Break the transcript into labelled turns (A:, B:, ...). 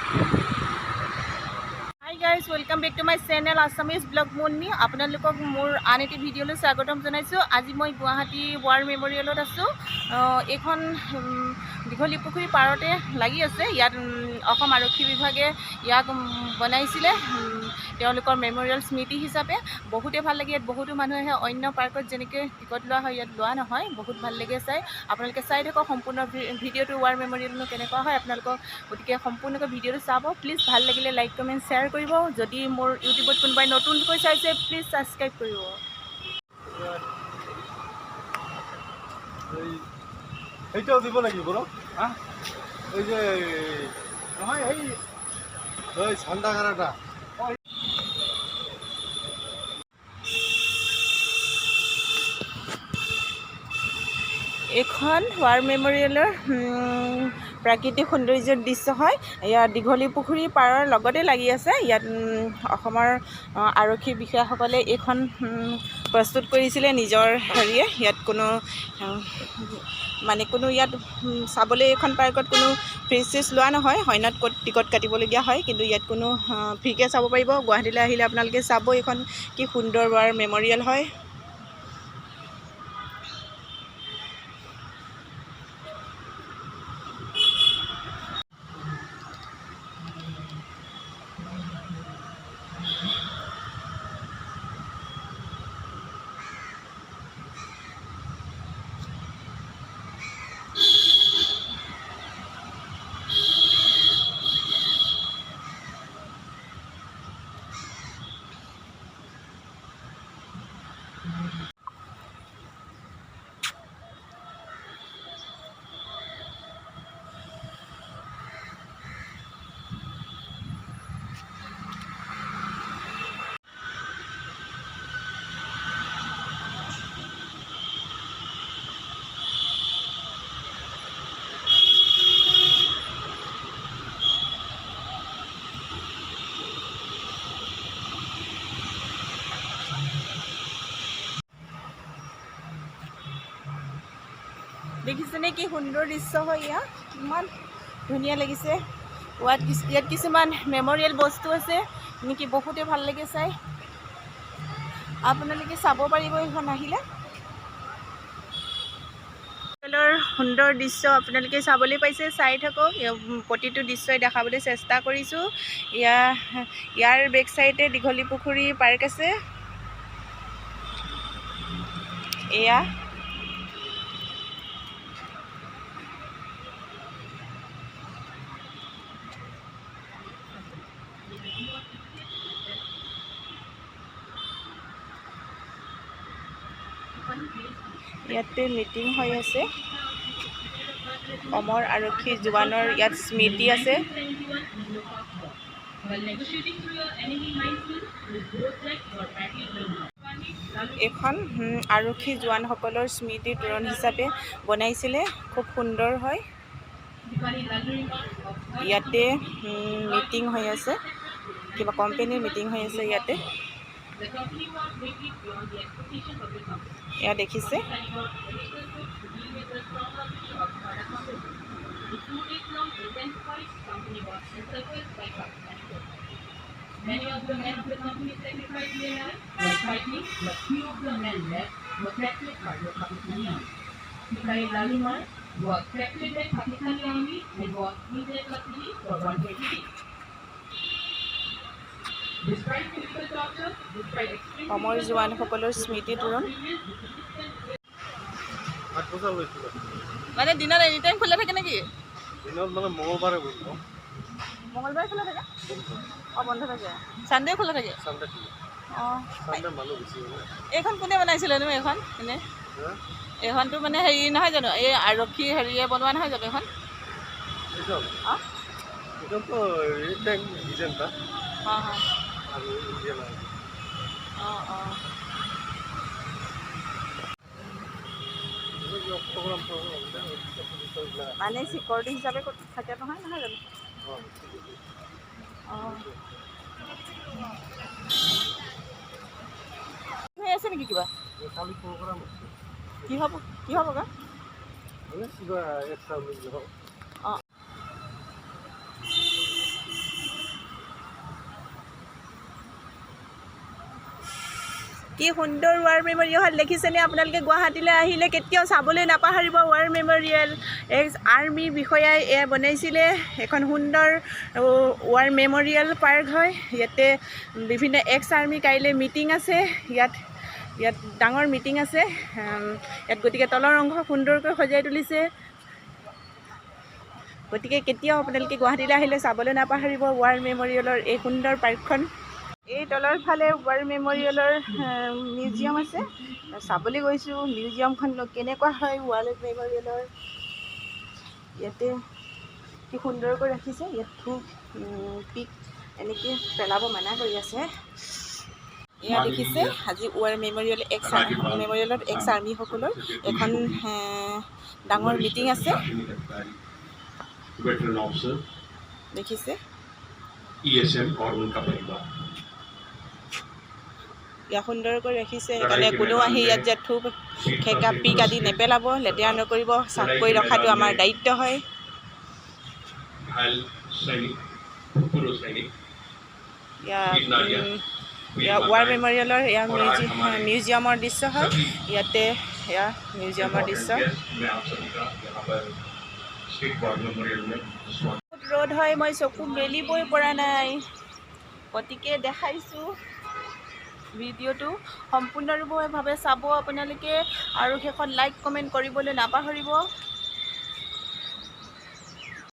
A: Hi guys, welcome back to my channel Assamese Blog Munni. আপোনালোকক মোৰ আন এটি ভিডিঅ'লৈ স্বাগতম জনাইছোঁ। আজি মই গুৱাহাটী ৱাৰ মেমৰিয়েলত আছোঁ। এইখন দীঘলী পুখুৰী পাৰতে লাগি আছে। ইয়াত অসম আৰক্ষী বিভাগে ইয়াক বনাইছিলে তেওঁলোকৰ মেমৰিয়েল স্মৃতি হিচাপে। বহুতে ভাল লাগে। ইয়াত বহুতো মানুহ আহে। অন্য পাৰ্কত যেনেকৈ টিকট লোৱা হয় ইয়াত লোৱা নহয়। বহুত ভাল লাগে চাই। আপোনালোকে চাই থাকক সম্পূৰ্ণ ভিডিঅ'টো ৱাৰ মেমৰিয়েলনো কেনেকুৱা হয় আপোনালোকক। গতিকে সম্পূৰ্ণকৈ ভিডিঅ'টো চাব। প্লিজ ভাল লাগিলে লাইক কমেণ্ট শ্বেয়াৰ কৰিব। যদি মোৰ ইউটিউবত কোনোবাই নতুনকৈ চাইছে প্লিজ ছাবস্ক্ৰাইব কৰিব।
B: এইটাও দিব লাগিব বলো হ্যাঁ ওই যে নহয় এই ওই ঠান্ডা কারাটা
A: এইখন ৱাৰ মেমৰিয়েলৰ প্ৰাকৃতিক সৌন্দৰ্যৰ দৃশ্য হয়। ইয়াত দীঘলী পুখুৰী পাৰৰ লগতে লাগি আছে। ইয়াত অসমৰ আৰক্ষী বিষয়াসকলে এইখন প্ৰস্তুত কৰিছিলে নিজৰ হেৰিয়ে। ইয়াত কোনো ইয়াত চাবলৈ এইখন পাৰ্কত কোনো ফিজ চিজ লোৱা নহয়। হয়নত টিকট কাটিবলগীয়া হয়, কিন্তু ইয়াত কোনো ফ্ৰীকৈ চাব পাৰিব। গুৱাহাটীলৈ আহিলে আপোনালোকে চাব এইখন কি সুন্দৰ ৱাৰ মেমৰিয়েল হয়। দেখিছেনে কি সুন্দৰ দৃশ্য হয়। ইয়াত ইমান ধুনীয়া লাগিছে। ইয়াত কিছুমান মেমৰিয়েল বস্তু আছে নেকি, বহুতে ভাল লাগে চাই। আপোনালোকে চাব পাৰিব এইখন আহিলে। সুন্দৰ দৃশ্য আপোনালোকে চাবলৈ পাইছে। চাই থাকক। প্ৰতিটো দৃশ্যই দেখাবলৈ চেষ্টা কৰিছোঁ। ইয়াৰ বেক চাইডে দীঘলী পুখুৰী পাৰ্ক আছে। এয়া ইয়াতে মিটিং হৈ আছে। অমৰ আৰক্ষী জোৱানৰ ইয়াত স্মৃতি আছে। এইখন আৰক্ষী জোৱানসকলৰ স্মৃতি তোৰণ হিচাপে বনাইছিলে। খুব সুন্দৰ হয়। ইয়াতে মিটিং হৈ আছে, কিবা কোম্পানীৰ মিটিং হৈ আছে ইয়াতে। এয়া দেখিছে।
C: Many of the men of the company sacrificed their lives while fighting, but few of the men left were captured by the Pakistani army. Mikhail Lalimar was captured by Pakistani army and was in their custody for 120 days. Despite physical torture, despite extreme
A: অমৰ জোৱানসকলৰ স্মৃতি তোৰণ। মানে দিনত any time খোলা থাকে নেকি?
B: দিনত মানে মঙ্গলবাৰে বন্ধ।
A: মঙ্গলবাৰে খোলা থাকে? বন্ধ থাকে। চানডে খোলা থাকে?
B: চানডে মানুহ বেছি হয়। এইখন
A: কোনে বনাইছিলেনো এইখন এনে? এইখনটো মানে হেৰি নহয় জানো, এই আৰক্ষী হেৰিয়ে বনোৱা নহয় জানো এইখন?
B: এইখনতো ৰিটাইম ডিজাইনটা আৰু ইণ্ডিয়ান আৰ্মি।
A: মানে চিকিউৰিটি হিচাপে থাকে নহয় নহয় জানো? হৈ আছে নেকি কিবা?
B: কালি প্ৰগ্ৰাম আছে।
A: কি হ'ব কা?
B: কিবা এক্সট্ৰা
A: কি সুন্দৰ ৱাৰ মেমৰিয়েল দেখিছেনে আপোনালোকে গুৱাহাটীলৈ আহিলে কেতিয়াও চাবলৈ নাপাহৰিব ৱাৰ মেমৰিয়েল এক্স আৰ্মি বিষয়াই এয়া বনাইছিলে এখন সুন্দৰ ৱাৰ মেমৰিয়েল পাৰ্ক হয় ইয়াতে বিভিন্ন এক্স আৰ্মি কাইলৈ মিটিং আছে ইয়াত ডাঙৰ মিটিং আছে ইয়াত গতিকে তলৰ অংশ সুন্দৰকৈ সজাই তুলিছে গতিকে কেতিয়াও আপোনালোকে গুৱাহাটীলৈ আহিলে চাবলৈ নাপাহৰিব ৱাৰ মেমৰিয়েলৰ এই সুন্দৰ পাৰ্কখন এই তলৰ ফালে ৱাৰ মেমৰিয়েলৰ মিউজিয়াম আছে চাবলৈ গৈছোঁ মিউজিয়ামখন কেনেকুৱা হয় ৱাৰ মেমৰিয়েলৰ ইয়াতে কি সুন্দৰকৈ ৰাখিছে ইয়াত থুক পিক এনেকৈ পেলাব মানা কৰি আছে এয়া দেখিছে আজি ৱাৰ মেমৰিয়েল মেমৰিয়েলত এক্স আৰ্মিসকলৰ এখন ডাঙৰ মিটিং আছে
D: वेटरन ऑफिसर
A: দেখিছে
D: ESM और उनका परिवार
A: ইয়াত সুন্দৰকৈ ৰাখিছে সেইকাৰণে কোনেও আহি ইয়াত যে থুক খেকা পিক আদি নেপেলাব লেতেৰা নকৰিব চাফ কৰি ৰখাটো আমাৰ দায়িত্ব হয়
D: घायल सैनिक पूर्व सैनिक
A: ইয়াৰ ৱাৰ মেমৰিয়েলৰ এয়া মিউজিয়ামৰ দৃশ্য হয় ইয়াতে এয়া মিউজিয়ামৰ দৃশ্য
D: मैं आप सभी का यहाँ पर स्टेट वार मेमोरियल में स्वागत
A: ৰ'দ হয় মই চকু মেলিবই পৰা নাই গতিকে দেখাইছোঁ ভিডিঅ'টো সম্পূৰ্ণৰূপে চাব আপোনালোকে আৰু শেষত লাইক কমেণ্ট কৰিবলৈ নাপাহৰিব